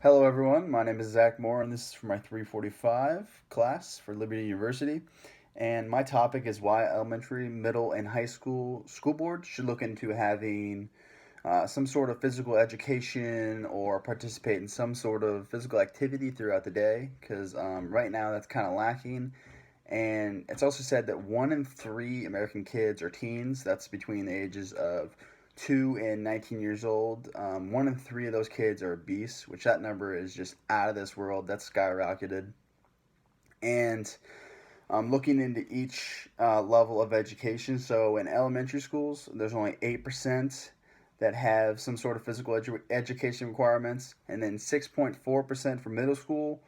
Hello, everyone. My name is Zach Moore, and this is for my 345 class for Liberty University. And my topic is why elementary, middle, and high school boards should look into having some sort of physical education or participate in some sort of physical activity throughout the day. Because right now that's kind of lacking. And it's also said that 1 in 3 American kids or teens, that's between the ages of 2 and 19 years old, 1 in 3 of those kids are obese, which that number is just out of this world. That's skyrocketed. And looking into each level of education, so in elementary schools, there's only 8% that have some sort of physical education requirements, and then 6.4% for middle school,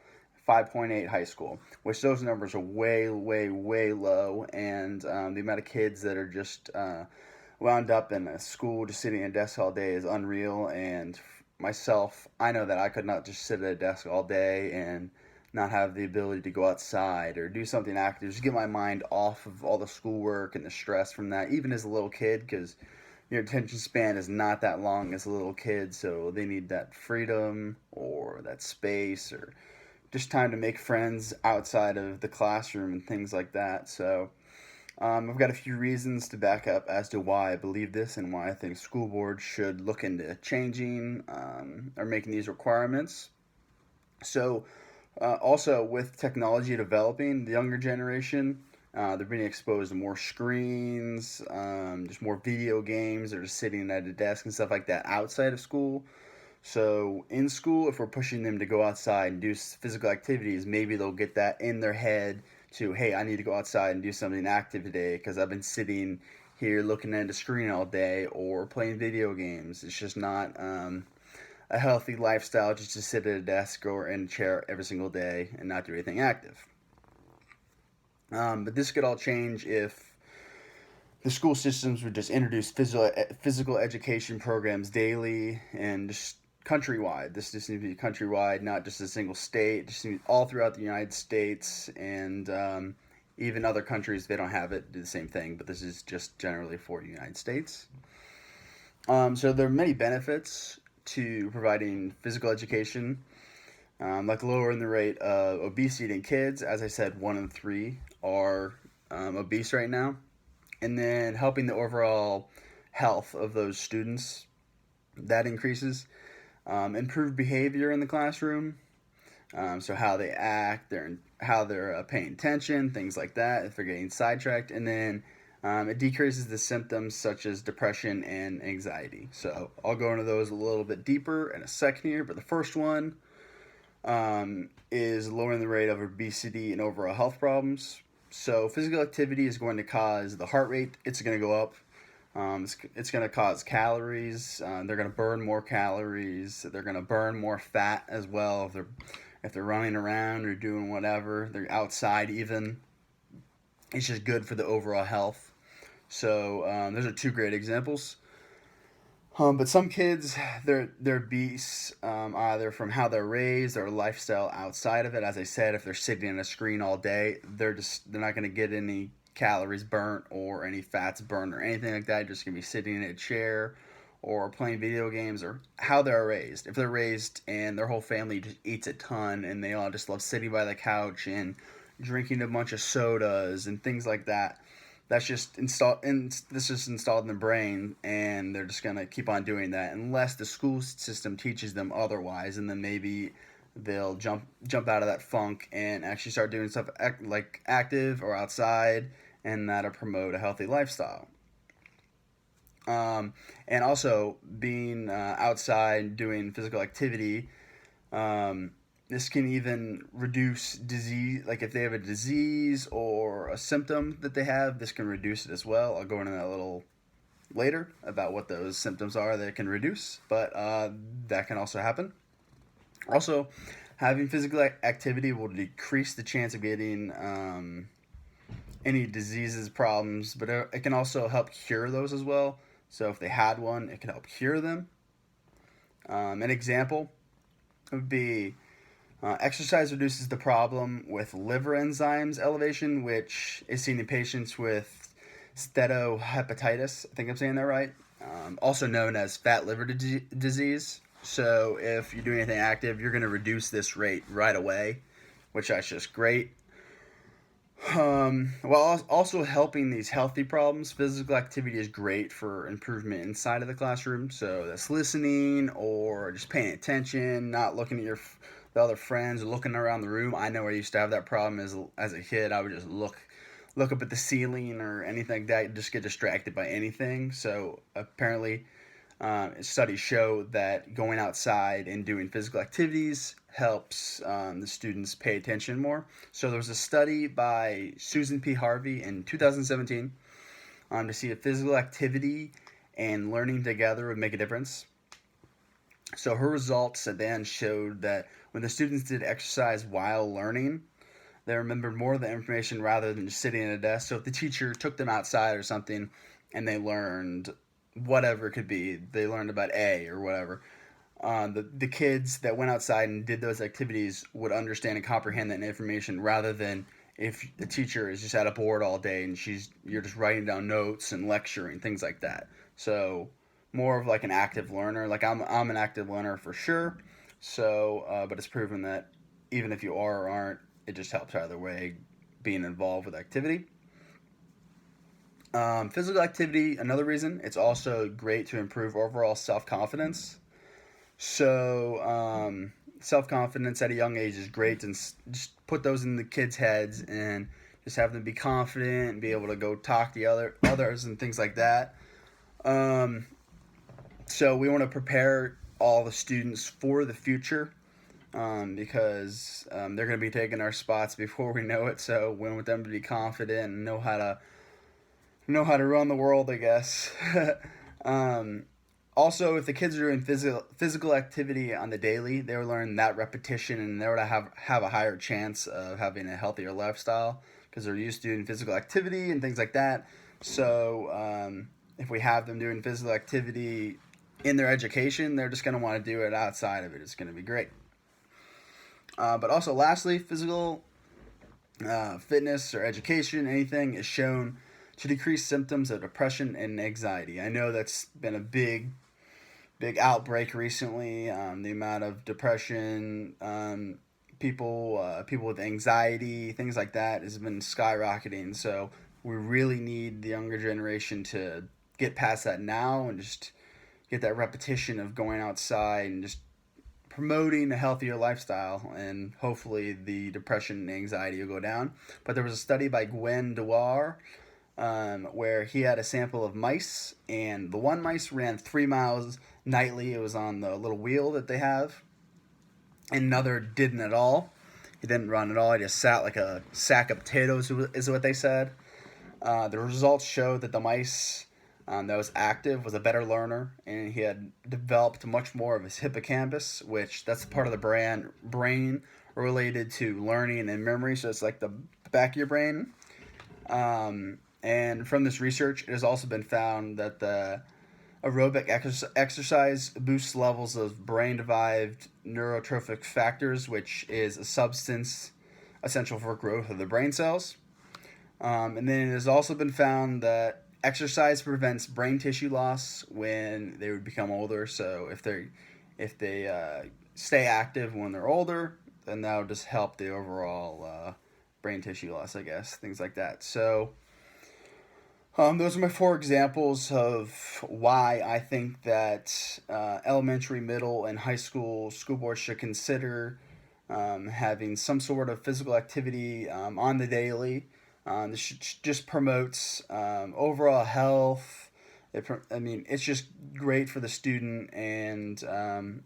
5.8 high school, which those numbers are way, way, way low. And the amount of kids that are just wound up in a school just sitting at a desk all day is unreal. And myself, I know that I could not just sit at a desk all day and not have the ability to go outside or do something active, just get my mind off of all the schoolwork and the stress from that, even as a little kid, because your attention span is not that long as a little kid, so they need that freedom or that space or just time to make friends outside of the classroom and things like that. So I've got a few reasons to back up as to why I believe this and why I think school boards should look into changing or making these requirements. So, also with technology developing, the younger generation, they're being exposed to more screens, just more video games, or just sitting at a desk and stuff like that outside of school. So in school, if we're pushing them to go outside and do physical activities, maybe they'll get that in their head to, hey, I need to go outside and do something active today because I've been sitting here looking at a screen all day or playing video games. It's just not a healthy lifestyle just to sit at a desk or in a chair every single day and not do anything active. But this could all change if the school systems would just introduce physical education programs daily and just countrywide. This just needs to be countrywide, not just a single state. Just all throughout the United States and even other countries. They don't have it, do the same thing, but this is just generally for the United States. So there are many benefits to providing physical education, like lowering the rate of obesity in kids. As I said, 1 in 3 are obese right now, and then helping the overall health of those students, that increases. Improved behavior in the classroom, so how they act, how they're paying attention, things like that, if they're getting sidetracked. And then it decreases the symptoms such as depression and anxiety. So I'll go into those a little bit deeper in a second here, but the first one is lowering the rate of obesity and overall health problems. So physical activity is going to cause the heart rate, it's going to go up. It's going to cause calories. They're going to burn more calories. They're going to burn more fat as well if they're running around or doing whatever. They're outside even. It's just good for the overall health. So those are two great examples. But some kids, they're beasts, either from how they're raised or lifestyle outside of it. As I said, if they're sitting on a screen all day, they're not going to get any calories burnt or any fats burnt or anything like that. They're just going to be sitting in a chair or playing video games, or how they're raised. If they're raised and their whole family just eats a ton and they all just love sitting by the couch and drinking a bunch of sodas and things like that, that's just installed in this is installed in the brain, and they're just gonna keep on doing that unless the school system teaches them otherwise, and then maybe they'll jump out of that funk and actually start doing stuff like active or outside, and that'll promote a healthy lifestyle. And also being outside doing physical activity, this can even reduce disease. Like if they have a disease or a symptom that they have, this can reduce it as well. I'll go into that a little later about what those symptoms are that it can reduce, but that can also happen. Also, having physical activity will decrease the chance of getting any diseases, problems, but it can also help cure those as well. So if they had one, it can help cure them. An example would be exercise reduces the problem with liver enzymes elevation, which is seen in patients with steatohepatitis. I think I'm saying that right. Also known as fat liver disease. So if you do anything active, you're going to reduce this rate right away, which is just great. While also helping these healthy problems, physical activity is great for improvement inside of the classroom. So that's listening or just paying attention, not looking at the other friends, or looking around the room. I know I used to have that problem as a kid. I would just look up at the ceiling or anything like that, just get distracted by anything. So apparently, studies show that going outside and doing physical activities helps the students pay attention more. So there was a study by Susan P. Harvey in 2017 to see if physical activity and learning together would make a difference. So her results then showed that when the students did exercise while learning, they remembered more of the information rather than just sitting at a desk. So if the teacher took them outside or something and they learned whatever it could be, they learned about A or whatever. The kids that went outside and did those activities would understand and comprehend that information rather than if the teacher is just at a board all day and you're just writing down notes and lecturing, things like that. So more of like an active learner. Like I'm an active learner for sure. So but it's proven that even if you are or aren't, it just helps either way being involved with activity. Physical activity, another reason, it's also great to improve overall self confidence. So, self confidence at a young age is great, and just put those in the kids' heads and just have them be confident and be able to go talk to others and things like that. Um, so, we want to prepare all the students for the future because they're going to be taking our spots before we know it. So, we want them to be confident and know how to run the world, I guess. um, Also, if the kids are doing physical activity on the daily, they will learn that repetition and they would have a higher chance of having a healthier lifestyle because they're used to doing physical activity and things like that. So, if we have them doing physical activity in their education, they're just going to want to do it outside of it. It's going to be great. But also, lastly, physical fitness or education, anything is shown to decrease symptoms of depression and anxiety. I know that's been a big outbreak recently. The amount of depression, people with anxiety, things like that, has been skyrocketing. So we really need the younger generation to get past that now and just get that repetition of going outside and just promoting a healthier lifestyle, and hopefully the depression and anxiety will go down. But there was a study by Gwen Dewar where he had a sample of mice, and the one mice ran 3 miles nightly. It was on the little wheel that they have, and another didn't at all. He didn't run at all. He just sat like a sack of potatoes, is what they said. The results showed that the mice that was active was a better learner, and he had developed much more of his hippocampus, which that's the part of the brain related to learning and memory. So it's like the back of your brain. And from this research, it has also been found that the aerobic exercise boosts levels of brain-derived neurotrophic factors, which is a substance essential for growth of the brain cells. And then it has also been found that exercise prevents brain tissue loss when they would become older. So if they stay active when they're older, then that would just help the overall brain tissue loss, I guess, things like that. So those are my 4 examples of why I think that elementary, middle, and high school boards should consider having some sort of physical activity on the daily. This just promotes overall health. It's just great for the student, and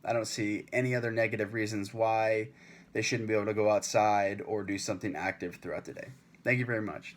I don't see any other negative reasons why they shouldn't be able to go outside or do something active throughout the day. Thank you very much.